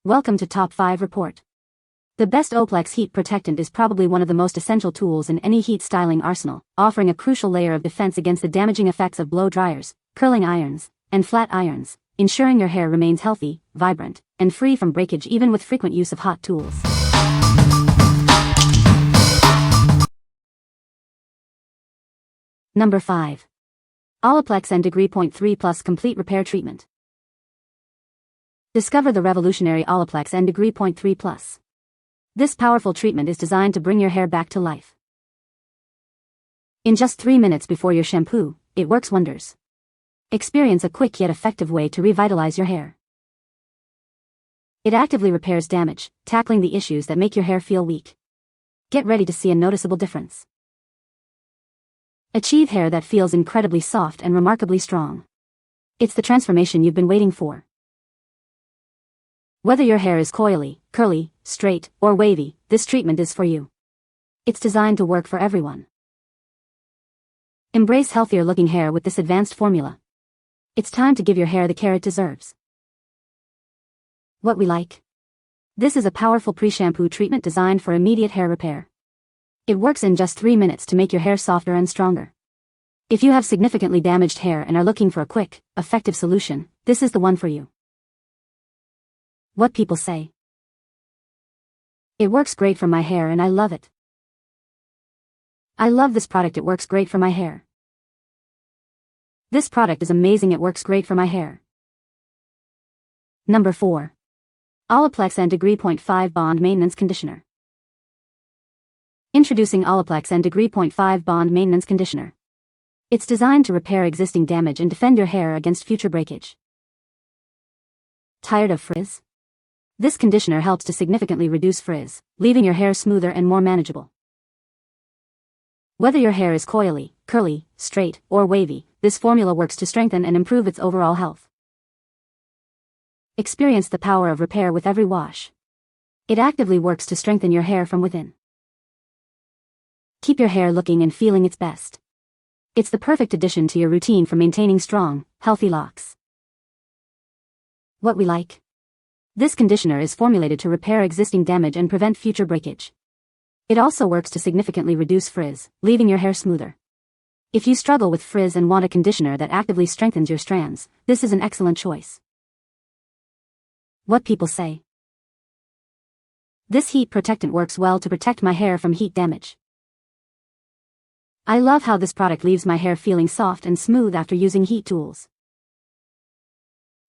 Welcome to Top 5 Report. The best Oplex Heat Protectant is probably one of the most essential tools in any heat styling arsenal, offering a crucial layer of defense against the damaging effects of blow dryers, curling irons, and flat irons, ensuring your hair remains healthy, vibrant, and free from breakage even with frequent use of hot tools. Number 5. Olaplex N Degree 3 Plus Complete Repair Treatment. Discover the revolutionary Olaplex N Degree 3 Plus. This powerful treatment is designed to bring your hair back to life. In just 3 minutes before your shampoo, it works wonders. Experience a quick yet effective way to revitalize your hair. It actively repairs damage, tackling the issues that make your hair feel weak. Get ready to see a noticeable difference. Achieve hair that feels incredibly soft and remarkably strong. It's the transformation you've been waiting for. Whether your hair is coily, curly, straight, or wavy, this treatment is for you. It's designed to work for everyone. Embrace healthier looking hair with this advanced formula. It's time to give your hair the care it deserves. What we like. This is a powerful pre-shampoo treatment designed for immediate hair repair. It works in just 3 minutes to make your hair softer and stronger. If you have significantly damaged hair and are looking for a quick, effective solution, this is the one for you. What people say. It works great for my hair and I love it. I love this product, it works great for my hair. This product is amazing, it works great for my hair. Number 4. Olaplex N Degree 5 Bond Maintenance Conditioner. Introducing Olaplex N Degree 5 Bond Maintenance Conditioner. It's designed to repair existing damage and defend your hair against future breakage. Tired of frizz? This conditioner helps to significantly reduce frizz, leaving your hair smoother and more manageable. Whether your hair is coily, curly, straight, or wavy, this formula works to strengthen and improve its overall health. Experience the power of repair with every wash. It actively works to strengthen your hair from within. Keep your hair looking and feeling its best. It's the perfect addition to your routine for maintaining strong, healthy locks. What we like. This conditioner is formulated to repair existing damage and prevent future breakage. It also works to significantly reduce frizz, leaving your hair smoother. If you struggle with frizz and want a conditioner that actively strengthens your strands, this is an excellent choice. What people say. This heat protectant works well to protect my hair from heat damage. I love how this product leaves my hair feeling soft and smooth after using heat tools.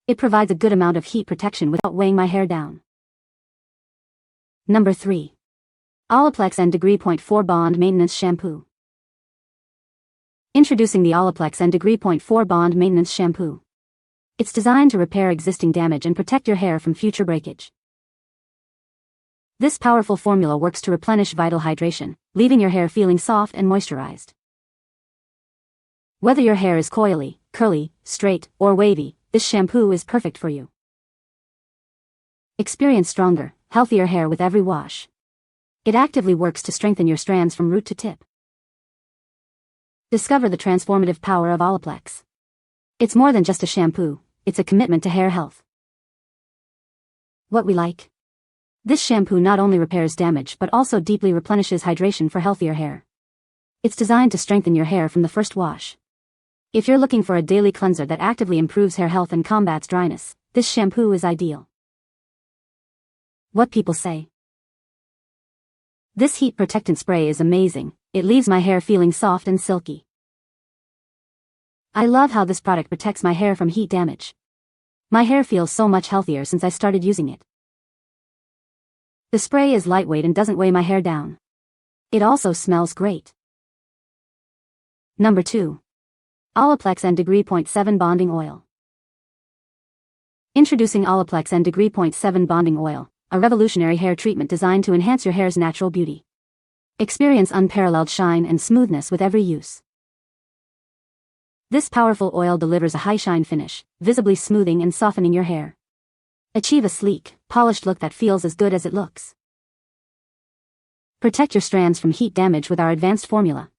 It provides a good amount of heat protection without weighing my hair down. Number 3. Olaplex N Degree 4 Bond Maintenance Shampoo. Introducing the Olaplex N Degree 4 Bond Maintenance Shampoo. It's designed to repair existing damage and protect your hair from future breakage. This powerful formula works to replenish vital hydration, leaving your hair feeling soft and moisturized. Whether your hair is coily, curly, straight, or wavy, this shampoo is perfect for you. Experience stronger, healthier hair with every wash. It actively works to strengthen your strands from root to tip. Discover the transformative power of Olaplex. It's more than just a shampoo, it's a commitment to hair health. What we like. This shampoo not only repairs damage but also deeply replenishes hydration for healthier hair. It's designed to strengthen your hair from the first wash. If you're looking for a daily cleanser that actively improves hair health and combats dryness, this shampoo is ideal. What people say. This heat protectant spray is amazing, it leaves my hair feeling soft and silky. I love how this product protects my hair from heat damage. My hair feels so much healthier since I started using it. The spray is lightweight and doesn't weigh my hair down. It also smells great. Number 2. Olaplex N Degree 7 Bonding Oil. Introducing Olaplex N Degree 7 Bonding Oil, a revolutionary hair treatment designed to enhance your hair's natural beauty. Experience unparalleled shine and smoothness with every use. This powerful oil delivers a high shine finish, visibly smoothing and softening your hair. Achieve a sleek, polished look that feels as good as it looks. Protect your strands from heat damage with our advanced formula.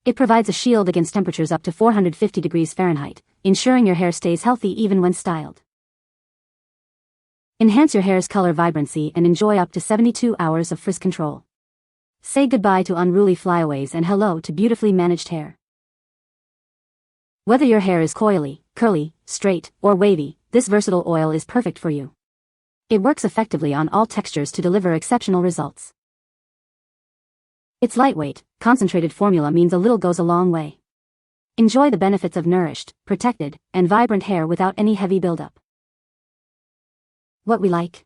It provides a shield against temperatures up to 450 degrees Fahrenheit, ensuring your hair stays healthy even when styled. Enhance your hair's color vibrancy and enjoy up to 72 hours of frizz control. Say goodbye to unruly flyaways and hello to beautifully managed hair. Whether your hair is coily, curly, straight, or wavy, this versatile oil is perfect for you. It works effectively on all textures to deliver exceptional results. Its lightweight, concentrated formula means a little goes a long way. Enjoy the benefits of nourished, protected, and vibrant hair without any heavy buildup. What we like.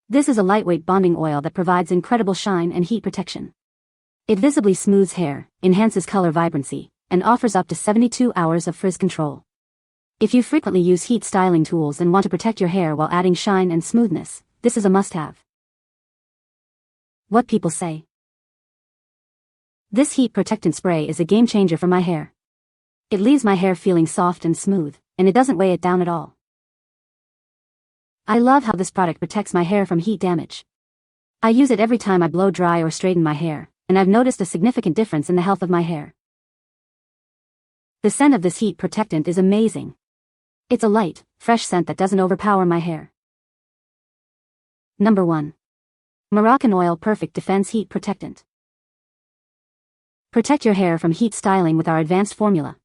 This is a lightweight bonding oil that provides incredible shine and heat protection. It visibly smooths hair, enhances color vibrancy, and offers up to 72 hours of frizz control. If you frequently use heat styling tools and want to protect your hair while adding shine and smoothness, this is a must-have. What people say. This heat protectant spray is a game changer for my hair. It leaves my hair feeling soft and smooth, and it doesn't weigh it down at all. I love how this product protects my hair from heat damage. I use it every time I blow dry or straighten my hair, and I've noticed a significant difference in the health of my hair. The scent of this heat protectant is amazing. It's a light, fresh scent that doesn't overpower my hair. Number 1. Moroccanoil Perfect Defense Heat Protectant. Protect your hair from heat styling with our advanced formula.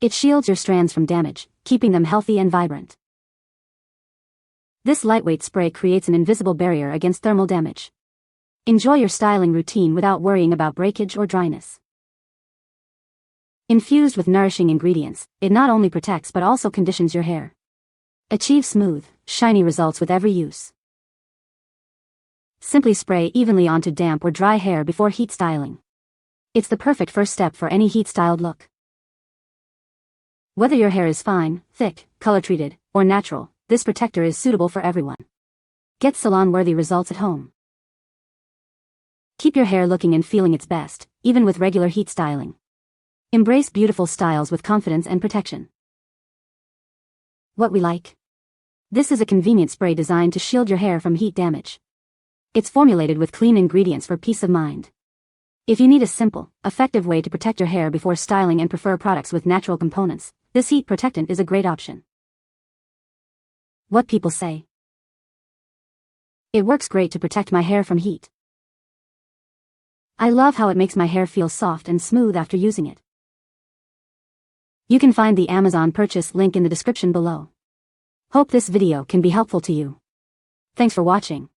It shields your strands from damage, keeping them healthy and vibrant. This lightweight spray creates an invisible barrier against thermal damage. Enjoy your styling routine without worrying about breakage or dryness. Infused with nourishing ingredients, it not only protects but also conditions your hair. Achieve smooth, shiny results with every use. Simply spray evenly onto damp or dry hair before heat styling. It's the perfect first step for any heat-styled look. Whether your hair is fine, thick, color-treated, or natural, this protector is suitable for everyone. Get salon-worthy results at home. Keep your hair looking and feeling its best, even with regular heat styling. Embrace beautiful styles with confidence and protection. What we like. This is a convenient spray designed to shield your hair from heat damage. It's formulated with clean ingredients for peace of mind. If you need a simple, effective way to protect your hair before styling and prefer products with natural components, this heat protectant is a great option. What people say. It works great to protect my hair from heat. I love how it makes my hair feel soft and smooth after using it. You can find the Amazon purchase link in the description below. Hope this video can be helpful to you. Thanks for watching.